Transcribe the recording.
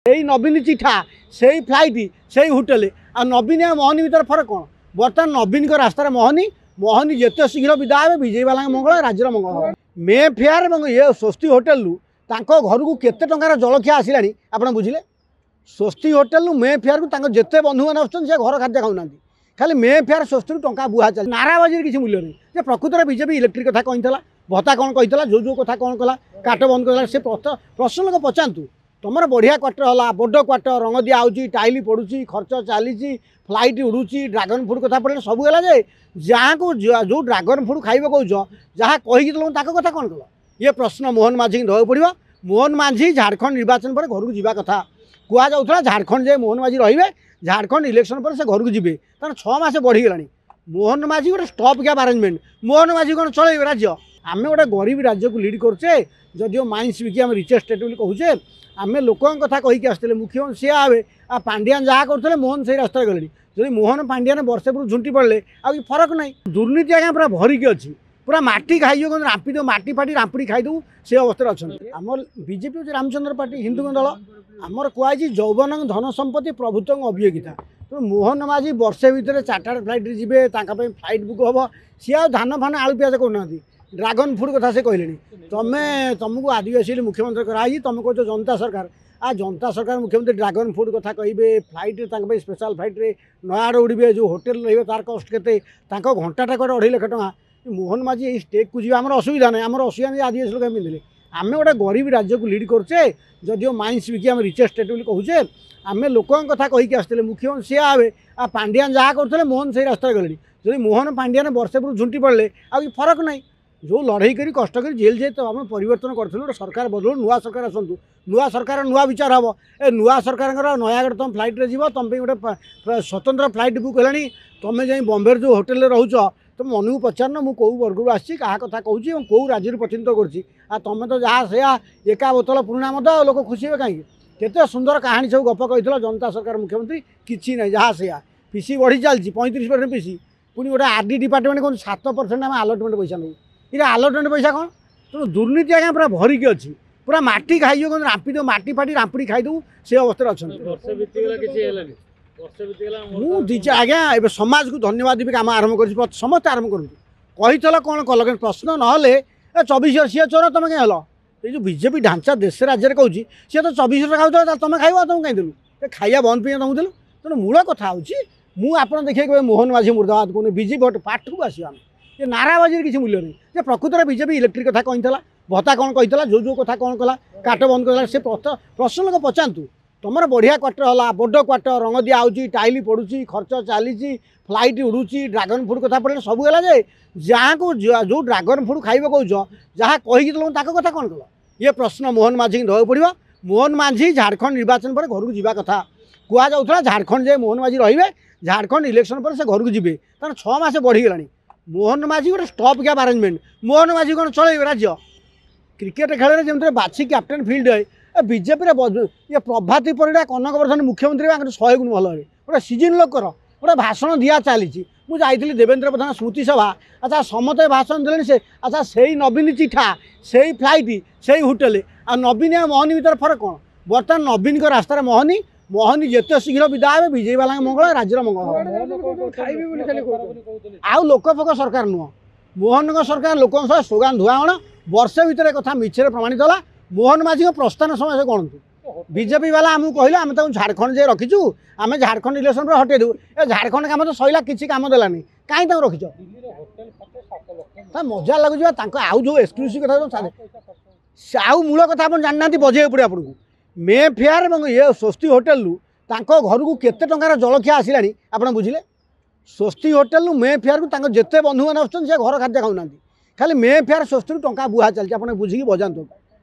यही नवीन चिठा से फ्लाइट से होटेल आ नवीन मोहनी भर फरक कौन बर्तमान नवीन को रास्तार मोहनी मोहनी जिते शीघ्र विदा हे विजय बाला मंगल राज्यर मंगल मे फेयर और ये स्वस्ति होटेल घर को केते टंकार जलखिया आसला आप बुझे स्वस्ति होटेल मे फेयर को जिते बंधु मैंने आसान से घर खाद्य खाऊना खाली मे फेयर स्वस्ति टा बुहा चल नाराबाजी किसी मूल्य नहीं प्रकृत में बीजेपी इलेक्ट्रिक कथा कही भत्ता कौन कही जो कथा कौन कला काट बंद कर से प्रश्न लोक पचातु तुम बढ़िया क्वार्टर है बड़ क्वार्टर रंग दिया टाइल पड़ुची खर्च चली फ्लाइट उड़ूची ड्रागन फ्रूट कथा पड़े सब है जे जहाँ को जो ड्रागन फ्रूट खाइबे कौच जहाँ कहीकि कथा कौन कल ये प्रश्न मोहन माझी दवा पड़ो मोहन माझी झारखंड निर्वाचन पर घर को जावा कथा कहला झारखंड जे मोहन माझी रे झारखंड इलेक्शन पर से घर को जी कारण 6 मास बढ़ीगला मोहन माझी गोटे स्टॉप गैप अरेंजमेंट मोहन माझी कौन चल राज्य आम गोटे गरीब राज्य को लीड करे जदिव माइंस बिकी आम रिचेस्ट स्टेट कहूचे आम लोक कथा कहीकि आसते मुख्यमंत्री सी आवे आ पांड्यान जहाँ करते मोहन से रास्ता गले जब मोहन पांड्यान वर्षे पूर्व झुंटी पड़े आ फरक ना दुर्नीति आज्ञा पूरा भरिकी अच्छी पूरा माटी खाई रांपी दो माटी फाटी रांपुड़ी खाईदे से अवस्था अच्छा आम बीजेपी हूँ रामचंद्र पार्टी हिंदू दल आमर कहुई यौवन धन संपत्ति प्रभुत्व अभियोगिता तो मोहन माझी वर्षे भितर चार्टार्ड फ्लाइट जी फ्लाइट बुक हम सी आ धान फान आलू पियाज करना ड्रागन फ्रूट कथा से कहले तुमको आदिवासी मुख्यमंत्री कराई तुम कह जनता सरकार आ जनता सरकार मुख्यमंत्री ड्रागन फ्रूट कथा कहे फ्लाइट स्पेशल फ्लाइट रे नयाड़ उड़े जो होटेल रे तार कस्ट के घंटाटा कटे 2.5 लाख टका मोहन माझी ये स्टेक को जी आम असुविधा ना आम असुविधा नहीं आदिवासी लोक मिले आम गोटे गरीब राज्य को लीड करे जदिव माइंस बिकी आम रिचेस्ट स्टेट कहूचे आम लोक कथा कहीकि आसते मुख्यमंत्री सी आवे आ पांड्यान जहाँ करते मोहन से रास्ता गले जब मोहन पांड्यान वर्षे पूर्व झुंटी पड़े आ फरक ना जो लड़ई कर कष्ट कर जेल जाए तो आम परिवर्तन करूँ सरकार बदलू नुआ सरकार आसतु नुआ सरकार नुआ विचार हम ए नुआ सरकार नयागढ़ तुम फ्लाइट रे जीव तुम गोटे स्वतंत्र फ्लाइट बुक है तुम जाए बॉम्बे जो होटेल रोच तुम मन को पचार मुझे कौ वर्ग आसी क्या कथा कहूँ कौ राज्य प्रतिनिधित्व कर तुम तो जहाँ से एका बोतल पुराणा मत लोक खुशी हे कहीं केते सुंदर कहानी सब गप कही जनता सरकार मुख्यमंत्री किसी ना जहाँ से पीसी बढ़ी चलती 35% पीसी पुणी गोटे आरडी डिपार्टमेंट कौन 7% आम आलटमेंट पैसा नौ ये आलटमेंट पैसा कौन तेणु दुर्नीति आज्ञा पूरा भरिकी अच्छी पूरा माटी खाई रांपी दो माटी फाटी रांपुड़ी खाईदे से अवस्था अच्छा मुझे आज्ञा ए समाज को धन्यवाद देवी आम आरंभ कर समस्त आरंभ कर कौन कल प्रश्न ना 24 वर्ष चोर तुम क्या हल ये जो बीजेपी ढांचा देश राज्य में कहूँ सी तो 24 खाऊ तुम खाइब तुम कहीं देलु खाइया बंद पे तुमको देलु तेणु मूल कथा हूँ देखिए मोहन माझी मुर्दाबाद कहूँ बीजेपी पार्ट को आस ये नाराबाजी किसी मूल्य नहीं प्रकृत में बीजेपी इलेक्ट्रिक कथा कही भत्ता कौन कही जो कथा कौन कला काट बंद कर से प्रश्न लोक पचातु तुम बढ़िया क्वार्टर है बड़ क्वार्टर रंग दिया टाइल पड़ुची खर्च चली फ्लाइट उड़ूची ड्रागन फ्रूट कथा पड़े सब है जे जहाँ को जो ड्रागन फ्रूट खाइबे कौच जहाँ कहीकि कथा कौन कल ये प्रश्न मोहन माझी दवा पड़ो मोहन माझी झारखंड निर्वाचन पर घर को जावा कथा कहला झारखंड जे मोहन माझी रे झारखंड इलेक्शन पर से घर को जी कारण 6 मास बढ़ीगला मोहन माझी गोटे स्टॉप गैप अरेंजमेंट मोहन माझी कौन चल राज्य क्रिकेट खेल जमी बाछी कैप्टेन फील्ड है बीजेपी ये प्रभाती परिड़ा कनक वर्धन मुख्यमंत्री 100 गुण भल गोटे सीजन लोकर गोटे भाषण दिया चली मुझे देवेंद्र प्रधान स्मृति सभा अच्छा समस्त भाषण देने से अच्छा से नवीन चिठा से फ्लाइट से होटेल आ नवीन मोहनी भर फरक कौन बर्तमान नवीन को रास्तार मोहनी मोहनी जिते शीघ्र विदा हे विजय बाला मंगल राज्यर मंगल आउ लोक फोक सरकार नुह मोहन सरकार लोक स्लोगान धुआण वर्षे भितर कथा मिछे प्रमाणित है मोहन माझी को प्रस्थान समय से गणतु बीजेपी वाला आमको कहले आम झारखंड जे रखीचु आम झारखंड इलेक्शन पर हटे दू ए झारखंड काम तो सैला किसी काम देलानी कहीं रखीच मजा लगुच आउ जो एक्सक्लूसिव कथा आउ मूल कथा आप जानना बजे पड़े आपको मे फेयर और ये स्वस्ति होटेल घर को केते टंकार जलखिया आसला आप बुझे स्वस्ति होटेल मे फेयर को जिते बंधु मैंने आसान से घर खाद्य खाऊना खाली मे फेयर स्वस्ति टा बुहा चलती आप बुझी बजातु।